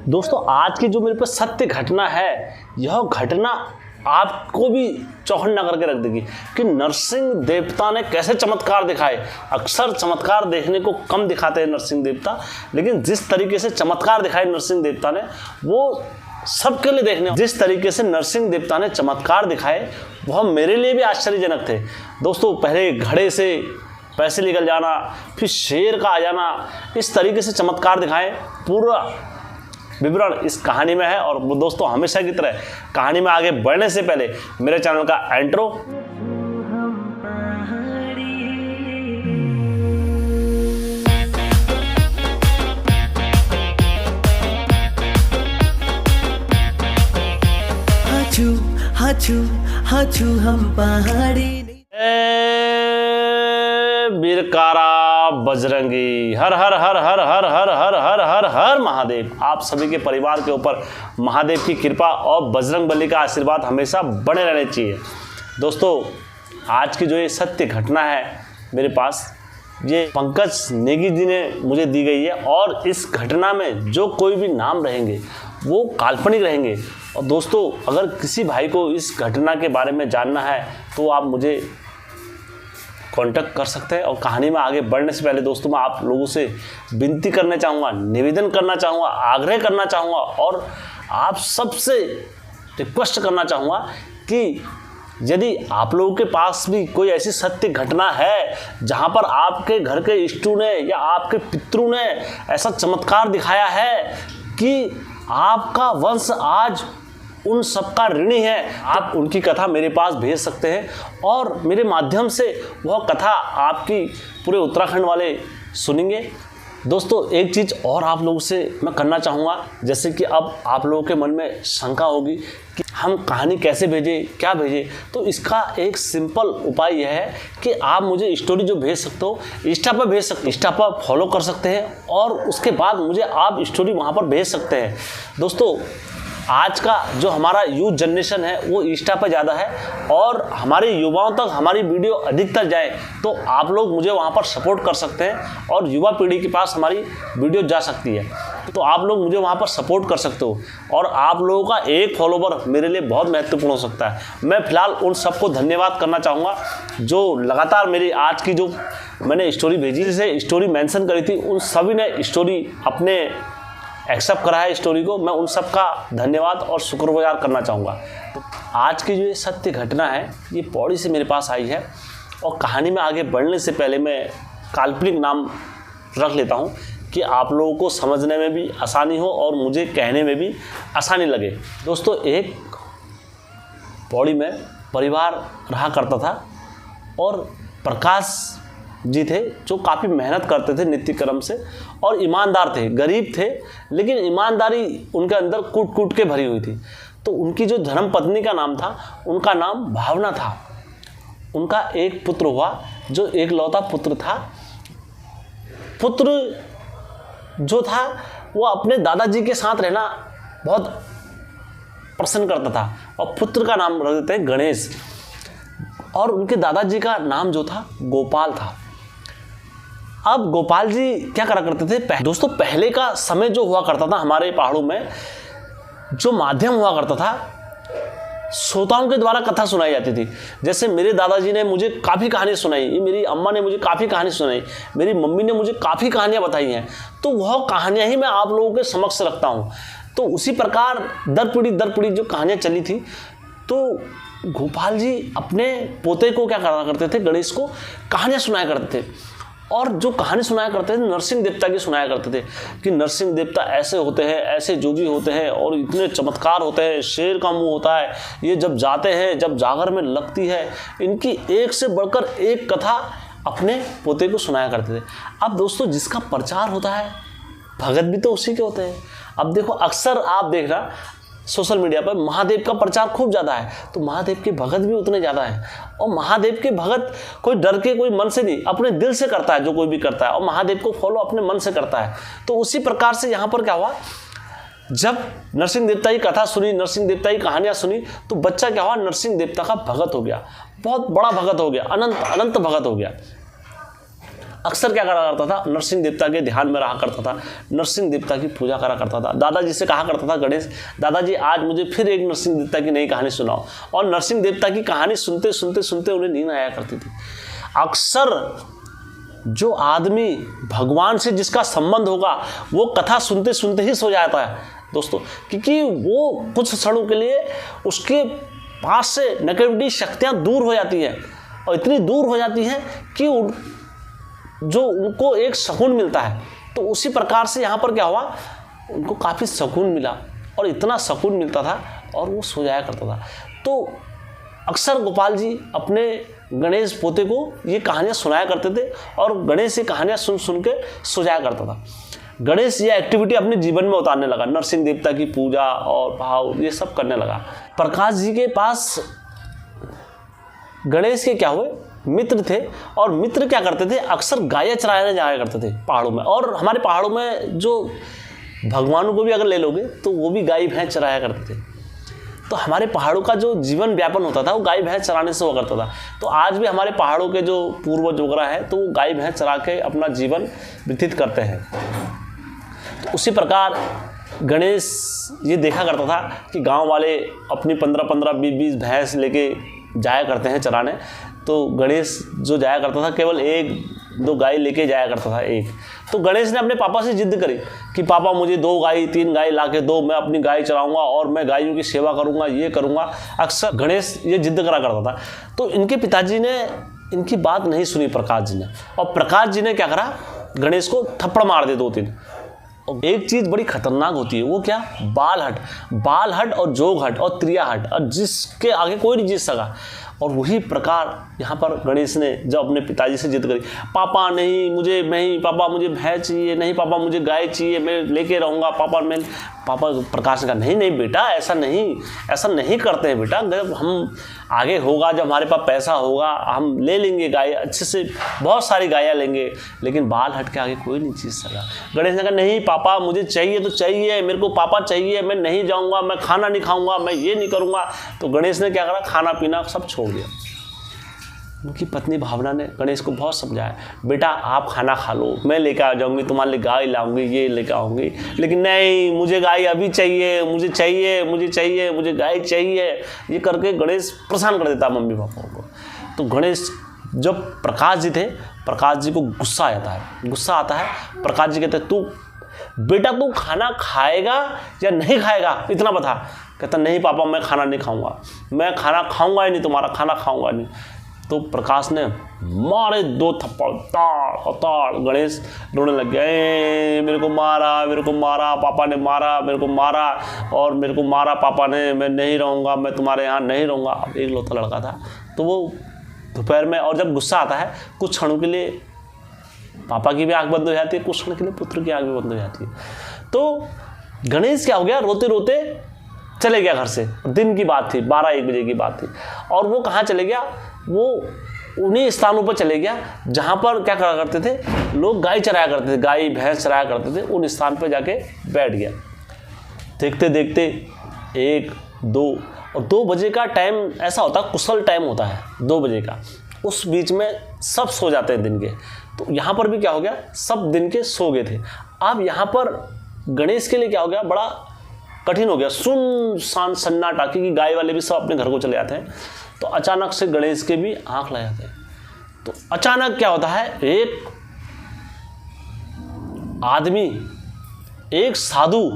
दोस्तों आज की जो मेरे पास सत्य घटना है, यह घटना आपको भी चौखन्ना करके रख देगी कि नरसिंह देवता ने कैसे चमत्कार दिखाए। अक्सर चमत्कार देखने को कम दिखाते हैं नरसिंह देवता, लेकिन जिस तरीके से चमत्कार दिखाए नरसिंह देवता ने वो सबके लिए देखने। जिस तरीके से नरसिंह देवता ने चमत्कार दिखाए वह मेरे लिए भी आश्चर्यजनक थे। दोस्तों पहले घड़े से पैसे निकल जाना, फिर शेर का आ जाना, इस तरीके से चमत्कार दिखाए। पूरा विवरण इस कहानी में है। और दोस्तों हमेशा की तरह कहानी में आगे बढ़ने से पहले मेरे चैनल का इंट्रो। हाचू हम पहाड़ी बिरकारा बजरंगी, हर हर हर हर हर हर हर हर हर हर महादेव। आप सभी के परिवार के ऊपर महादेव की कृपा और बजरंग बली का आशीर्वाद हमेशा बने रहने चाहिए। दोस्तों आज की जो ये सत्य घटना है मेरे पास, ये पंकज नेगी जी ने मुझे दी गई है। और इस घटना में जो कोई भी नाम रहेंगे वो काल्पनिक रहेंगे। और दोस्तों अगर किसी भाई को इस घटना के बारे में जानना है तो आप मुझे कांटेक्ट कर सकते हैं। और कहानी में आगे बढ़ने से पहले दोस्तों मैं आप लोगों से विनती करना चाहूँगा, निवेदन करना चाहूँगा, आग्रह करना चाहूँगा और आप सबसे रिक्वेस्ट करना चाहूँगा कि यदि आप लोगों के पास भी कोई ऐसी सत्य घटना है जहाँ पर आपके घर के इष्टू ने या आपके पितरों ने ऐसा चमत्कार दिखाया है कि आपका वंश आज उन सबका ऋणी है, आप उनकी कथा मेरे पास भेज सकते हैं और मेरे माध्यम से वह कथा आपकी पूरे उत्तराखंड वाले सुनेंगे। दोस्तों एक चीज़ और आप लोगों से मैं करना चाहूँगा, जैसे कि अब आप लोगों के मन में शंका होगी कि हम कहानी कैसे भेजें, क्या भेजें, तो इसका एक सिंपल उपाय यह है कि आप मुझे स्टोरी जो भेज सकते हो इंस्टा पर भेज सकते, इंस्टा पर फॉलो कर सकते हैं और उसके बाद मुझे आप स्टोरी वहाँ पर भेज सकते हैं। दोस्तों आज का जो हमारा यूथ जनरेशन है वो इंस्टा पर ज़्यादा है और हमारे युवाओं तक हमारी वीडियो अधिकतर जाए तो आप लोग मुझे वहाँ पर सपोर्ट कर सकते हैं और युवा पीढ़ी के पास हमारी वीडियो जा सकती है। तो आप लोग मुझे वहाँ पर सपोर्ट कर सकते हो और आप लोगों का एक फॉलोवर मेरे लिए बहुत महत्वपूर्ण हो सकता है। मैं फिलहाल उन सबको धन्यवाद करना चाहूँगा जो लगातार मेरी आज की जो मैंने स्टोरी भेजी, जिसे स्टोरी मेंशन करी थी, उन सभी ने स्टोरी अपने एक्सेप्ट करा है स्टोरी को। मैं उन सब का धन्यवाद और शुक्रगुजार करना चाहूँगा। तो आज की जो ये सत्य घटना है ये पौड़ी से मेरे पास आई है और कहानी में आगे बढ़ने से पहले मैं काल्पनिक नाम रख लेता हूँ कि आप लोगों को समझने में भी आसानी हो और मुझे कहने में भी आसानी लगे। दोस्तों एक पौड़ी में परिवार रहा करता था और प्रकाश जी थे जो काफ़ी मेहनत करते थे नित्य कर्म से और ईमानदार थे, गरीब थे लेकिन ईमानदारी उनके अंदर कूट कूट के भरी हुई थी। तो उनकी जो धर्म पत्नी का नाम था, उनका नाम भावना था। उनका एक पुत्र हुआ जो एक लौता पुत्र था। पुत्र जो था वो अपने दादाजी के साथ रहना बहुत पसंद करता था और पुत्र का नाम रख देते हैं गणेश। और उनके दादाजी का नाम जो था गोपाल था। अब गोपाल जी क्या करा करते थे, दोस्तों पहले का समय जो हुआ करता था हमारे पहाड़ों में, जो माध्यम हुआ करता था श्रोताओं के द्वारा कथा सुनाई जाती थी। जैसे मेरे दादाजी ने मुझे काफ़ी कहानी सुनाई, मेरी अम्मा ने मुझे काफ़ी कहानी सुनाई, मेरी मम्मी ने मुझे काफ़ी कहानियाँ बताई हैं। तो वह कहानियाँ ही मैं आप लोगों के समक्ष रखता हूँ। तो उसी प्रकार दर पीढ़ी जो कहानियाँ चली थी, तो गोपाल जी अपने पोते को क्या करा करते थे, गणेश को कहानियाँ सुनाया करते थे। और जो कहानी सुनाया करते थे नरसिंह देवता की सुनाया करते थे कि नरसिंह देवता ऐसे होते हैं, ऐसे जोगी होते हैं और इतने चमत्कार होते हैं, शेर का मुंह होता है, ये जब जाते हैं, जब जागर में लगती है, इनकी एक से बढ़कर एक कथा अपने पोते को सुनाया करते थे। अब दोस्तों जिसका प्रचार होता है भगत भी तो उसी के होते हैं। अब देखो अक्सर आप देखना सोशल मीडिया पर महादेव का प्रचार खूब ज़्यादा है, तो महादेव के भगत भी उतने ज़्यादा हैं। और महादेव के भगत कोई डर के, कोई मन से नहीं, अपने दिल से करता है जो कोई भी करता है और महादेव को फॉलो अपने मन से करता है। तो उसी प्रकार से यहाँ पर क्या हुआ, जब नरसिंह देवता की कथा सुनी, नरसिंह देवता की कहानियाँ सुनी, तो बच्चा क्या हुआ, नरसिंह देवता का भगत हो गया, बहुत बड़ा भगत हो गया, अनंत भगत हो गया। अक्सर क्या करा करता था, नरसिंह देवता के ध्यान में रहा करता था, नरसिंह देवता की पूजा करा करता था। दादाजी से कहा करता था गणेश, दादाजी आज मुझे फिर एक नरसिंह देवता की नई कहानी सुनाओ। और नरसिंह देवता की कहानी सुनते सुनते सुनते उन्हें नींद आया करती थी। अक्सर जो आदमी भगवान से जिसका संबंध होगा वो कथा सुनते सुनते ही सो जाता है दोस्तों, क्योंकि वो कुछ क्षणों के लिए उसके पास से नेगेटिव शक्तियाँ दूर हो जाती हैं, और इतनी दूर हो जाती हैं कि जो उनको एक सुकून मिलता है। तो उसी प्रकार से यहाँ पर क्या हुआ, उनको काफ़ी सुकून मिला, और इतना सुकून मिलता था और वो सो जाया करता था। तो अक्सर गोपाल जी अपने गणेश पोते को ये कहानियाँ सुनाया करते थे, और गणेश ये कहानियाँ सुन सुन के सो जाया करता था। गणेश ये एक्टिविटी अपने जीवन में उतारने लगा, नरसिंह देवता की पूजा और भाव ये सब करने लगा। प्रकाश जी के पास गणेश के क्या हुए, मित्र थे, और मित्र क्या करते थे, अक्सर गाय चराने जाया करते थे पहाड़ों में। और हमारे पहाड़ों में जो भगवानों को भी अगर ले लोगे तो वो भी गाय भैंस चराया करते थे। तो हमारे पहाड़ों का जो जीवन व्यापन होता था वो गाय भैंस चराने से हुआ करता था। तो आज भी हमारे पहाड़ों के जो पूर्वज वगैरह हैं तो वो गाय भैंस चरा के अपना जीवन व्यतीत करते हैं। तो उसी प्रकार गणेश ये देखा करता था कि गांव वाले अपनी 15-15, 20-20 भैंस लेके जाया करते हैं चराने। तो गणेश जो जाया करता था केवल 1-2 गाय लेके जाया करता था एक। तो गणेश ने अपने पापा से जिद करी कि पापा मुझे 2 गाय 3 गाय ला के दो, मैं अपनी गाय चराऊंगा और मैं गायों की सेवा करूंगा, ये करूंगा। अक्सर गणेश ये जिद करा करता था। तो इनके पिताजी ने इनकी बात नहीं सुनी प्रकाश जी ने, और प्रकाश जी ने क्या करा, गणेश को थप्पड़ मार दे 2-3। एक चीज़ बड़ी खतरनाक होती है, वो क्या, बाल हट और जोग हट और त्रिया हट, और जिसके आगे कोई नहीं जीत सका। और वही प्रकार यहाँ पर गणेश ने जब अपने पिताजी से जिद करी, पापा नहीं मुझे पापा मुझे भैंस चाहिए, नहीं पापा मुझे गाय चाहिए, मैं लेके रहूँगा पापा प्रकाश ने कहा नहीं बेटा, ऐसा नहीं करते हैं बेटा। जब हम आगे होगा, जब हमारे पास पैसा होगा, हम ले लेंगे गाय, अच्छे से बहुत सारी गायें लेंगे, लेकिन बाल हट के आगे कोई नहीं जीत सका। गणेश ने कहा नहीं पापा मुझे चाहिए तो चाहिए, मेरे को पापा चाहिए, मैं नहीं जाऊँगा, मैं खाना नहीं खाऊँगा, मैं ये नहीं करूँगा। तो गणेश ने क्या करा, खाना पीना सब छोड़ दिया। उनकी पत्नी भावना ने गणेश को बहुत समझाया, बेटा आप खाना खा लो, मैं लेकर आ जाऊंगी, तुम्हारे लिए गाय लाऊंगी, ये लेकर आऊंगी, लेकिन नहीं मुझे गाय अभी चाहिए, मुझे गाय चाहिए। ये करके गणेश परेशान कर देता मम्मी पापा को। तो गणेश जब प्रकाश जी थे, प्रकाश जी को गुस्सा आता है। प्रकाश जी कहते तू बेटा तू खाना खाएगा या नहीं खाएगा इतना बता। कहता नहीं पापा मैं खाना नहीं खाऊंगा, मैं खाना खाऊंगा ही नहीं, तुम्हारा खाना खाऊंगा नहीं। तो प्रकाश ने मारे 2 थप्पड़, ताड़। गणेश रोने लग गया, मेरे को मारा, पापा ने मारा, मेरे को मारा और मेरे को मारा पापा ने, मैं नहीं रहूँगा, मैं तुम्हारे यहाँ नहीं रहूँगा। अब एक लौता लड़का था तो वो दोपहर में, और जब गुस्सा आता है कुछ क्षणों के लिए पापा की भी आँख बंद हो जाती है, कुछ क्षण के लिए पुत्र की आँख भी बंद हो जाती है। तो गणेश क्या हो गया, रोते रोते चले गया घर से। दिन की बात थी, 12-1 बजे की बात थी। और वो कहाँ चले गया, वो उन्हीं स्थानों पर चले गया जहाँ पर क्या करा करते थे लोग, गाय चराया करते थे, गाय भैंस चराया करते थे। उन स्थान पर जाके बैठ गया। देखते देखते 1-2 और 2 बजे का टाइम ऐसा होता है, कुशल टाइम होता है 2 बजे का। उस बीच में सब सो जाते हैं दिन के। तो यहाँ पर भी क्या हो गया, सब दिन के सो गए थे। अब यहाँ पर गणेश के लिए क्या हो गया, बड़ा कठिन हो गया, सुनसान सन्नाटा, क्योंकि गाय वाले भी सब अपने घर को चले जाते हैं। तो अचानक से गणेश के भी आंख लग जाते हैं। तो अचानक क्या होता है, एक आदमी, एक साधु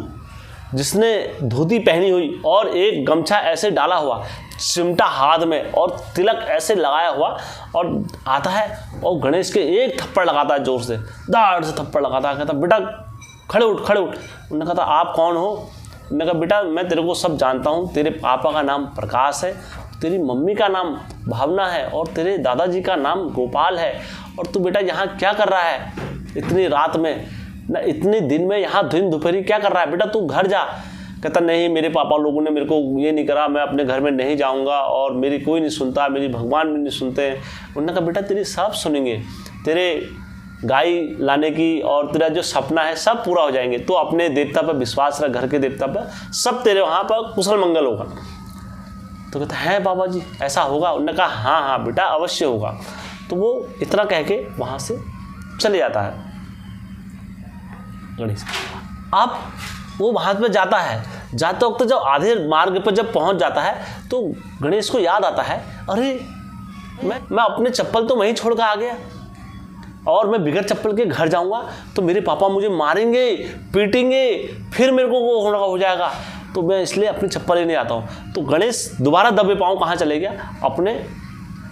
जिसने धोती पहनी हुई और एक गमछा ऐसे डाला हुआ, चिमटा हाथ में और तिलक ऐसे लगाया हुआ, और आता है और गणेश के एक थप्पड़ लगाता है, जोर से दाढ़ से थप्पड़ लगाता है। कहता बेटा खड़े उठ। उन्होंने कहा आप कौन हो? उन्होंने कहा बेटा मैं तेरे को सब जानता हूँ, तेरे पापा का नाम प्रकाश है, तेरी मम्मी का नाम भावना है और तेरे दादाजी का नाम गोपाल है, और तू बेटा यहाँ क्या कर रहा है इतनी रात में, ना इतने दिन में यहाँ दिन दोपहरी क्या कर रहा है, बेटा तू घर जा। कहता नहीं मेरे पापा लोगों ने मेरे को ये नहीं करा, मैं अपने घर में नहीं जाऊँगा, और मेरी कोई नहीं सुनता, मेरी भगवान भी नहीं सुनते। उन्होंने कहा बेटा तेरी सब सुनेंगे, तेरे गाय लाने की और तेरा जो सपना है सब पूरा हो जाएंगे। तो अपने देवता पर विश्वास रख, घर के देवता पर, सब तेरे वहाँ पर कुशल मंगल होगा। तो कहता है बाबा जी ऐसा होगा? उन्होंने कहा हाँ बेटा अवश्य होगा। तो वो इतना कह के वहाँ से चले जाता है गणेश। अब वो वहाँ पे जाता है, जाते वक्त जब आधे मार्ग पर जब पहुँच जाता है तो गणेश को याद आता है, अरे मैं अपने चप्पल तो वहीं छोड़ कर आ गया और मैं बिगड़ चप्पल के घर जाऊंगा तो मेरे पापा मुझे मारेंगे, पीटेंगे, फिर मेरे को वो होना हो जाएगा, तो मैं इसलिए अपनी चप्पल लेने आता हूँ। तो गणेश दोबारा दबे पाँव कहाँ चले गया, अपने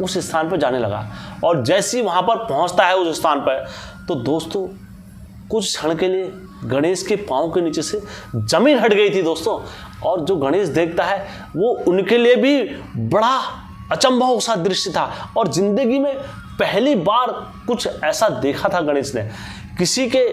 उस स्थान पर जाने लगा। और जैसे ही वहाँ पर पहुँचता है उस स्थान पर, तो दोस्तों कुछ क्षण के लिए गणेश के पाँव के नीचे से जमीन हट गई थी दोस्तों। और जो गणेश देखता है वो उनके लिए भी बड़ा अचंभव सा दृश्य था। और जिंदगी में पहली बार कुछ ऐसा देखा था गणेश ने, किसी के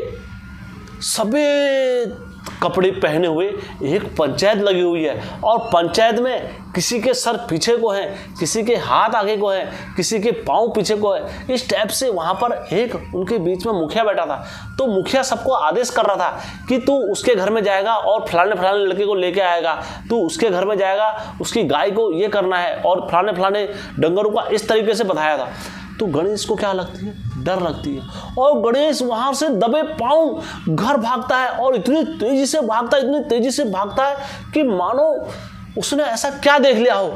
सफेद कपड़े पहने हुए एक पंचायत लगी हुई है और पंचायत में किसी के सर पीछे को है, किसी के हाथ आगे को है, किसी के पाँव पीछे को है। इस टाइप से वहाँ पर एक उनके बीच में मुखिया बैठा था। तो मुखिया सबको आदेश कर रहा था कि तू उसके घर में जाएगा और फलाने फलाने लड़के को लेके आएगा, तू उसके घर में जाएगा, उसकी गाय को ये करना है और फलाने फलाने डंगरों का इस तरीके से बताया था। तो गणेश को क्या लगती है, डर लगती है और गणेश वहाँ से दबे पाँव घर भागता है और इतनी तेजी से भागता है, इतनी तेजी से भागता है कि मानो उसने ऐसा क्या देख लिया हो।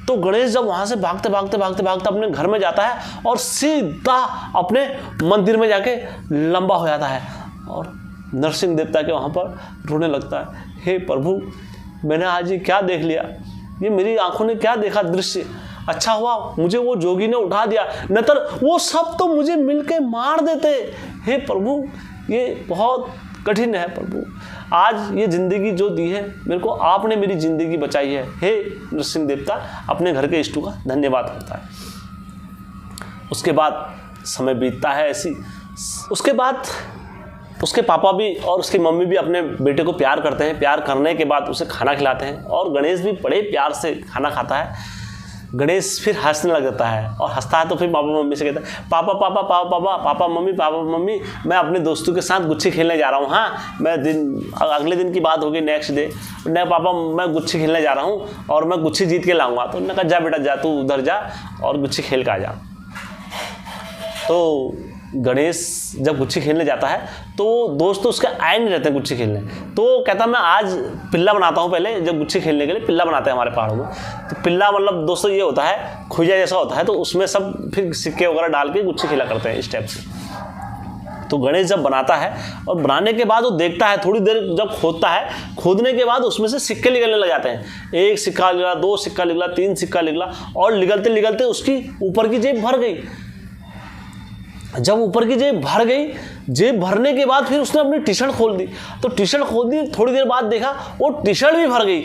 तो गणेश जब वहाँ से भागते भागते भागते भागते अपने घर में जाता है और सीधा अपने मंदिर में जाके लंबा हो जाता है और नरसिंह देवता के वहाँ पर रोने लगता है, हे प्रभु मैंने आज ये क्या देख लिया, ये मेरी आंखों ने क्या देखा दृश्य, अच्छा हुआ मुझे वो जोगी ने उठा दिया, नतर वो सब तो मुझे मिलके मार देते। हे प्रभु ये बहुत कठिन है प्रभु, आज ये ज़िंदगी जो दी है मेरे को, आपने मेरी ज़िंदगी बचाई है। हे नरसिंह देवता अपने घर के इष्टों का धन्यवाद करता है। उसके बाद समय बीतता है ऐसी। उसके बाद उसके पापा भी और उसकी मम्मी भी अपने बेटे को प्यार करते हैं। प्यार करने के बाद उसे खाना खिलाते हैं और गणेश भी बड़े प्यार से खाना खाता है। गणेश फिर हंसने लग जाता है और हंसता है तो फिर पापा मम्मी से कहता है, पापा पापा पापा पापा पापा मम्मी मैं अपने दोस्तों के साथ गुच्छी खेलने जा रहा हूँ। हाँ मैं अगले दिन की बात होगी, नेक्स्ट डे, नहीं पापा मैं गुच्छी खेलने जा रहा हूँ और मैं गुच्छी जीत के लाऊंगा। तो उन्होंने कहा जा बेटा जा, तू उधर जा और गुच्छी खेल के आ जा। तो गणेश जब गुच्छी खेलने जाता है तो दोस्त उसके आए नहीं रहते गुच्छी खेलने, तो कहता मैं आज पिल्ला बनाता हूँ। पहले जब गुच्छी खेलने के लिए पिल्ला बनाते हैं हमारे पहाड़ों में, तो पिल्ला मतलब दोस्तों ये होता है खुजा जैसा होता है, तो उसमें सब फिर सिक्के वगैरह डाल के गुच्छी खेला करते हैं इस टाइप से। तो गणेश जब बनाता है और बनाने के बाद वो देखता है, थोड़ी देर जब खोदता है, खोदने के बाद उसमें से सिक्के निकलने लग जाते हैं। एक सिक्का निकला, दो सिक्का निकला, तीन सिक्का निकला और निकलते निकलते उसकी ऊपर की जेब भर गई। जब ऊपर की जेब भर गई, जेब भरने के बाद फिर उसने अपनी टी शर्ट खोल दी। तो टी शर्ट खोल दी, थोड़ी देर बाद देखा वो टी शर्ट भी भर गई।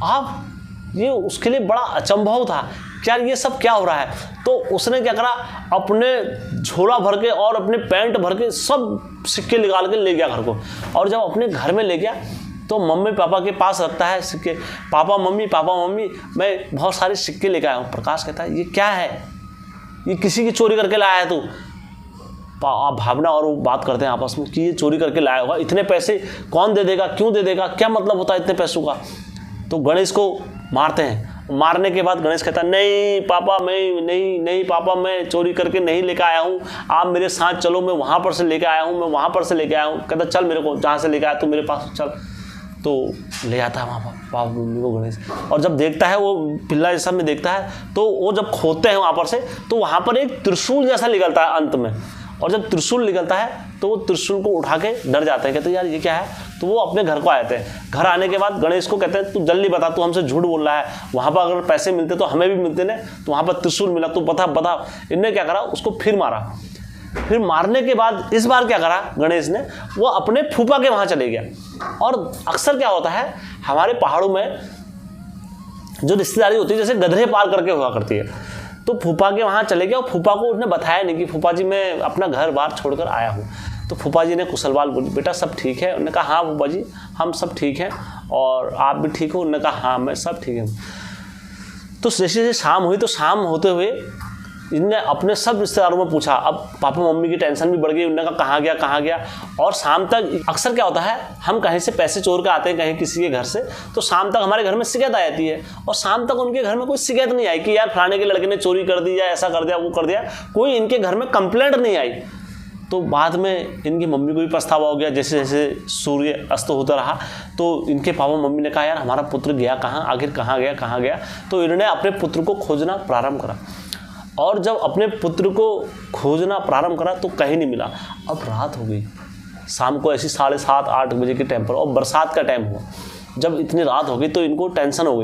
अब ये उसके लिए बड़ा अचंभव था, क्या ये सब क्या हो रहा है। तो उसने क्या करा, अपने झोला भर के और अपने पैंट भर के सब सिक्के निकाल के ले गया घर को। और जब अपने घर में ले गया तो मम्मी पापा के पास रखता है सिक्के। पापा मम्मी मैं बहुत सारे सिक्के लेकर आया हूँ। प्रकाश कहता है ये क्या है, ये किसी की चोरी करके लाया है तू। आप भावना और वो बात करते हैं आपस में कि ये चोरी करके लाया होगा, इतने पैसे कौन दे देगा, क्यों दे देगा, क्या मतलब होता है इतने पैसों का। तो गणेश को मारते हैं। मारने के बाद गणेश कहता है नहीं पापा मैं नहीं पापा मैं चोरी करके नहीं लेकर आया हूँ, आप मेरे साथ चलो, मैं वहाँ पर से लेकर आया हूँ, मैं वहाँ पर से लेकर आया हूँ। कहता चल मेरे को जहाँ से लेकर आया तू मेरे पास चल। तो ले जाता है वहाँ पापा मम्मी को गणेश, और जब देखता है वो पिल्ला जैसा में देखता है तो वो जब खोदते हैं वहाँ पर से तो वहाँ पर एक त्रिशूल जैसा निकलता है अंत में। और जब त्रिशूल निकलता है तो वो त्रिशूल को उठा के डर जाते हैं, कहते हैं यार ये क्या है। तो वो अपने घर को आते हैं। घर आने के बाद गणेश को कहते हैं तू जल्दी बता, तू हमसे झूठ बोल रहा है, वहाँ पर अगर पैसे मिलते तो हमें भी मिलते ना, तो वहाँ पर त्रिशूल मिला, तू बता। इनने क्या करा, उसको फिर मारा। फिर मारने के बाद इस बार क्या करा गणेश ने, वो अपने फूफा के वहाँ चले गया। और अक्सर क्या होता है हमारे पहाड़ों में जो रिश्तेदारी होती है जैसे गधरे पार करके हुआ करती है, तो फूफा के वहाँ चले गया और फूफा को उसने बताया नहीं कि फूफा जी मैं अपना घर बार छोड़कर आया हूँ। तो फूफा जी ने कुशलवाल बोली बेटा सब ठीक है। उन्होंने कहा हाँ फूफा जी हम सब ठीक हैं और आप भी ठीक हो। उन्होंने कहा हाँ मैं सब ठीक है। तो जैसे जैसे शाम हुई तो शाम होते हुए इनने अपने सब रिश्तेदारों में पूछा। अब पापा मम्मी की टेंशन भी बढ़ गई, उन्होंने कहा कहाँ गया। और शाम तक अक्सर क्या होता है हम कहीं से पैसे चोर के आते हैं कहीं किसी के घर से, तो शाम तक हमारे घर में शिकायत आ जाती है। और शाम तक उनके घर में कोई शिकायत नहीं आई कि यार फलाने के लड़के ने चोरी कर दी या ऐसा कर दिया वो कर दिया, कोई इनके घर में कंप्लेंट नहीं आई। तो बाद में इनकी मम्मी को भी पछतावा हो गया। जैसे जैसे सूर्य अस्त होता रहा तो इनके पापा मम्मी ने कहा यार हमारा पुत्र गया कहाँ, आखिर कहाँ गया। तो इन्होंने अपने पुत्र को खोजना प्रारंभ करा और जब अपने पुत्र को खोजना प्रारंभ करा तो कहीं नहीं मिला। अब रात हो गई, शाम को ऐसी 7:30-8 बजे के टाइम पर, और बरसात का टाइम हुआ। जब इतनी रात हो गई तो इनको टेंशन हो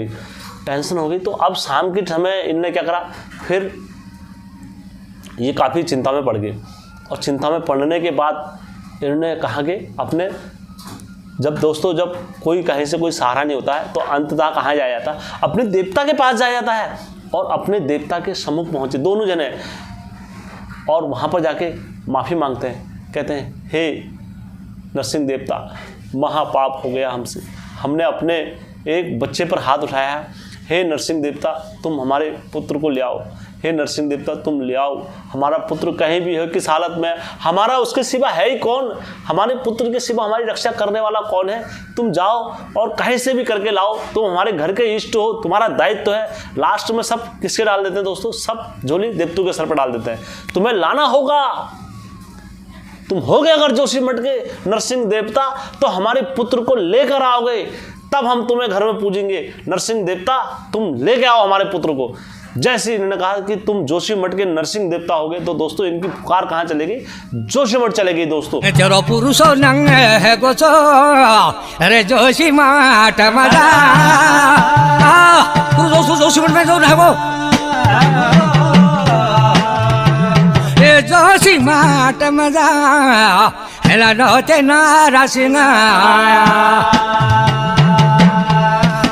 गई। तो अब शाम के समय इनने क्या करा, फिर ये काफ़ी चिंता में पड़ गए और चिंता में पड़ने के बाद इन्होंने कहा कि अपने जब कोई कहीं से कोई सहारा नहीं होता है तो अंततः कहाँ जाया जाता है, अपने देवता के पास जाया जाता है। और अपने देवता के सम्मुख पहुँचे दोनों जने और वहाँ पर जाके माफ़ी मांगते हैं। कहते हैं हे नरसिंह देवता, महापाप हो गया हमसे, हमने अपने एक बच्चे पर हाथ उठाया है। हे नरसिंह देवता तुम हमारे पुत्र को ले आओ, हे नरसिंह देवता तुम ले आओ, हमारा पुत्र कहीं भी हो किस हालत में, हमारा उसके सिवा है ही कौन, हमारे पुत्र के सिवा हमारी रक्षा करने वाला कौन है, तुम जाओ और कहीं से भी करके लाओ, तुम हमारे घर के इष्ट हो, तुम्हारा दायित्व है। लास्ट में सब किसके डाल देते हैं दोस्तों, सब झोली देवतों के सर पर डाल देते हैं। तुम्हें लाना होगा, तुम होगे अगर जोशी मठ के नरसिंह देवता तो हमारे पुत्र को लेकर आओगे, तब हम तुम्हें घर में पूजेंगे। नरसिंह देवता तुम लेके आओ हमारे पुत्र को। जैसे इन्होंने कहा कि तुम जोशी मठ के नरसिंह देवता होगे तो दोस्तों इनकी पुकार कहाँ चलेगी, जोशी मठ चलेगी दोस्तों। तेरो पुरुषो नंग है गोचो अरे जोशी मठ मजा दोस्तों जोशी मठ में जो है वो ये जोशी मठ मजा हेला नोते नारा सिंगा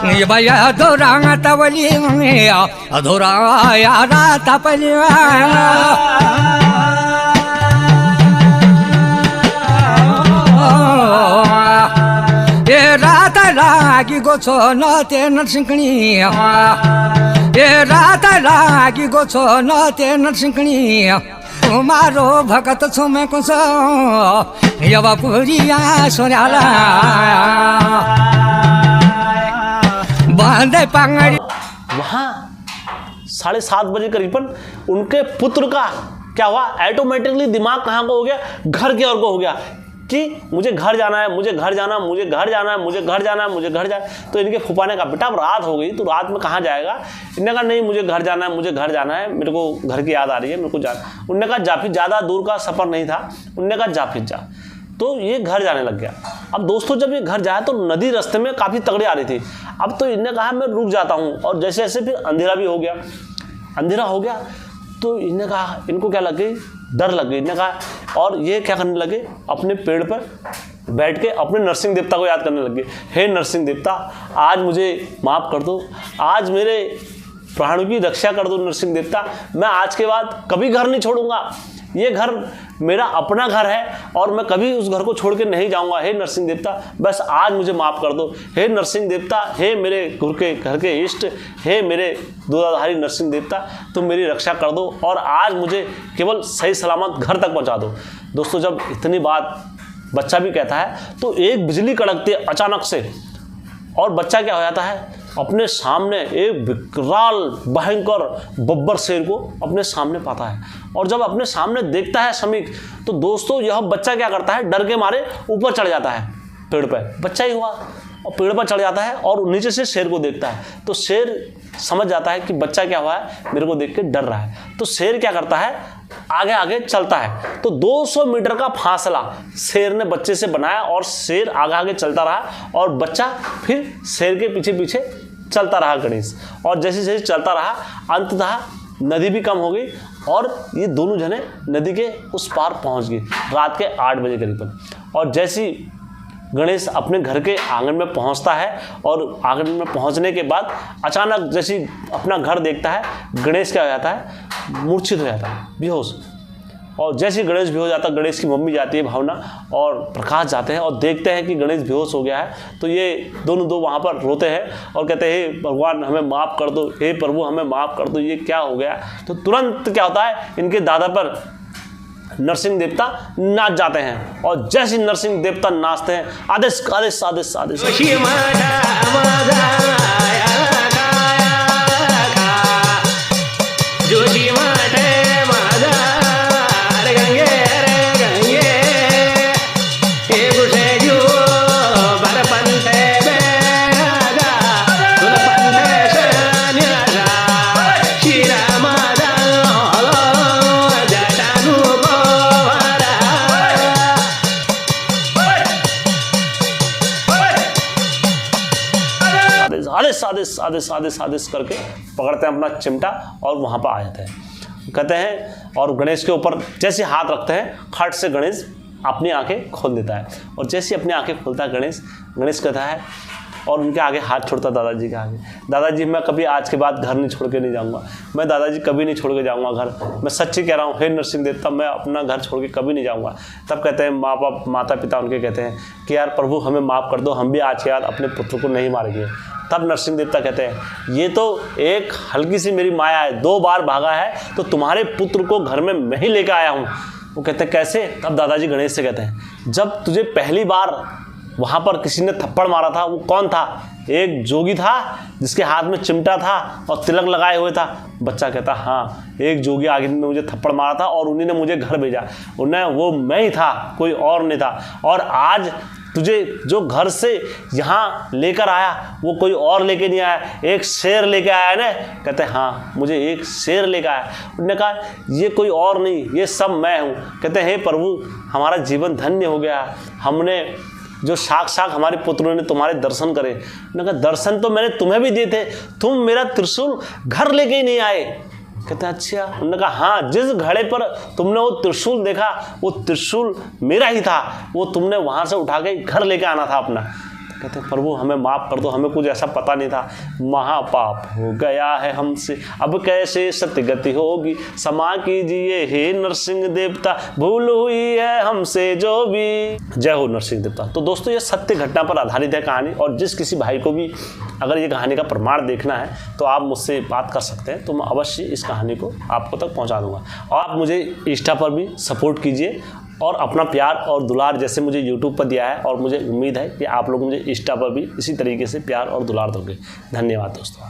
ये भैया अधोरा तवली अधोरा यारा तपली ये रात लागी गोछो नते नरसिंहनी ये रात लागी गोछो नते नरसिंहनी तुम्हारो भगत छो मैं कुछ यवा पुरिया सोराला वहाँ 7:30 बजे करीबन उनके पुत्र का क्या हुआ, ऑटोमेटिकली दिमाग कहाँ को हो गया, घर की ओर को हो गया कि मुझे घर जाना है, मुझे घर जाना है। तो इनके फूफा ने कहा बेटा अब रात हो गई तो रात में कहाँ जाएगा। इन्होंने कहा नहीं मुझे घर जाना है, मेरे को घर की याद आ रही है, मेरे को जाना। उन्होंने कहा जा फिर, ज़्यादा दूर का सफ़र नहीं था, उन्होंने कहा जा फिर जा। तो ये घर जाने लग गया। अब दोस्तों जब ये घर जाए तो नदी रास्ते में काफ़ी तगड़ी आ रही थी। अब तो इन्होंने कहा मैं रुक जाता हूँ, और जैसे जैसे फिर अंधेरा हो गया तो इन्होंने कहा, इनको क्या लग गई, डर लग गई। इन्होंने कहा और ये क्या करने लगे, अपने पेड़ पर बैठ के अपने नरसिंह देवता को याद करने लग गए। हे नरसिंह देवता आज मुझे माफ़ कर दो, आज मेरे प्राणों की रक्षा कर दो नरसिंह देवता, मैं आज के बाद कभी घर नहीं छोड़ूंगा, ये घर मेरा अपना घर है और मैं कभी उस घर को छोड़ के नहीं जाऊंगा। हे नरसिंह देवता बस आज मुझे माफ़ कर दो। हे नरसिंह देवता, हे मेरे घर के इष्ट, हे मेरे दूधाधारी नरसिंह देवता तुम मेरी रक्षा कर दो और आज मुझे केवल सही सलामत घर तक पहुंचा दो। दोस्तों जब इतनी बात बच्चा भी कहता है तो एक बिजली कड़कती है अचानक से, और बच्चा क्या हो जाता है, अपने सामने एक विकराल भयंकर बब्बर शेर को अपने सामने पाता है। और जब अपने सामने देखता है समीक तो दोस्तों यह बच्चा क्या करता है, डर के मारे ऊपर चढ़ जाता है पेड़ पर, बच्चा ही हुआ, और पेड़ पर चढ़ जाता है और नीचे से शेर को देखता है। तो शेर समझ जाता है कि बच्चा क्या हुआ है, मेरे को देख के डर रहा है। तो शेर क्या करता है, आगे आगे चलता है। तो 200 मीटर का फासला शेर ने बच्चे से बनाया और शेर आगे आगे चलता रहा और बच्चा फिर शेर के पीछे पीछे चलता रहा गणेश। और जैसे जैसे चलता रहा अंततः नदी भी कम हो गई और ये दोनों जने नदी के उस पार पहुंच गए रात के 8 बजे करीबन। और जैसी गणेश अपने घर के आंगन में पहुंचता है और आंगन में पहुंचने के बाद अचानक जैसे अपना घर देखता है, गणेश क्या हो जाता है, मूर्छित हो जाता है, बेहोश। और जैसे गणेश बेहोश जाता है, गणेश की मम्मी जाती है भावना और प्रकाश जाते हैं और देखते हैं कि गणेश बेहोश हो गया है। तो ये दोनों वहाँ पर रोते हैं और कहते हैं हे भगवान हमें माफ़ कर दो, हे प्रभु हमें माफ़ कर दो, ये क्या हो गया। तो तुरंत क्या होता है, इनके दादा पर नरसिंह देवता नाच जाते हैं और जैसे नरसिंह देवता नाचते हैं आदेश आदेश आदेश आदेश आदेश आदेश आदेश आदेश आदेश करके पकड़ते हैं अपना चिमटा और वहाँ पर आ जाते हैं। कहते हैं और गणेश के ऊपर जैसे हाथ रखते हैं, खट से गणेश अपनी आंखें खोल देता है। और जैसे अपनी आंखें खोलता है गणेश कहता है और उनके आगे हाथ छोड़ता दादाजी के आगे, दादाजी मैं कभी आज के बाद घर नहीं छोड़ के नहीं जाऊँगा, मैं दादाजी कभी नहीं छोड़ के जाऊँगा घर, मैं सच्ची कह रहा हूँ, हे नरसिंह देवता मैं अपना घर छोड़ के कभी नहीं जाऊँगा। तब कहते हैं माता पिता उनके कहते हैं कि यार प्रभु हमें माफ़ कर दो, हम भी आज के बाद अपने पुत्र को नहीं मारेंगे। तब नरसिंह देवता कहते हैं ये तो एक हल्की सी मेरी माया है, 2 बार भागा है तो तुम्हारे पुत्र को घर में मैं ही लेकर आया हूँ। वो कहते हैं कैसे? तब दादाजी गणेश से कहते हैं जब तुझे पहली बार वहाँ पर किसी ने थप्पड़ मारा था वो कौन था? एक जोगी था जिसके हाथ में चिमटा था और तिलक लगाए हुए था। बच्चा कहता हाँ, एक जोगी आगे ने मुझे थप्पड़ मारा था और उन्हीं ने मुझे घर भेजा, उन्हें वो मैं ही था, कोई और नहीं था। और आज तुझे जो घर से यहाँ लेकर आया वो कोई और लेके नहीं आया, एक शेर लेके आया है ना? कहते हैं हाँ, मुझे एक शेर लेकर आया। उन्होंने कहा ये कोई और नहीं, ये सब मैं हूँ। कहते हैं हे प्रभु हमारा जीवन धन्य हो गया, हमने जो साक्षात हमारे पुत्रों ने तुम्हारे दर्शन करे। उन्होंने कहा दर्शन तो मैंने तुम्हें भी दिए थे, तुम मेरा त्रिशूल घर लेके ही नहीं आए। कहते हैं अच्छा। उन्होंने कहा हाँ, जिस घड़े पर तुमने वो त्रिशूल देखा वो त्रिशूल मेरा ही था, वो तुमने वहाँ से उठा के घर लेके आना था अपना। कहते हैं प्रभु हमें माफ़ कर दो, हमें कुछ ऐसा पता नहीं था, महापाप हो गया है हमसे, अब कैसे सत्य गति होगी, क्षमा कीजिए हे नरसिंह देवता, भूल हुई है हमसे जो भी। जय हो नरसिंह देवता। तो दोस्तों ये सत्य घटना पर आधारित है कहानी, और जिस किसी भाई को भी अगर ये कहानी का प्रमाण देखना है तो आप मुझसे बात कर सकते हैं, तो मैं अवश्य इस कहानी को आपको तक पहुँचा दूँगा। और आप मुझे इंस्टा पर भी सपोर्ट कीजिए और अपना प्यार और दुलार जैसे मुझे यूट्यूब पर दिया है, और मुझे उम्मीद है कि आप लोग मुझे इंस्टा पर भी इसी तरीके से प्यार और दुलार दोगे। धन्यवाद दोस्तों।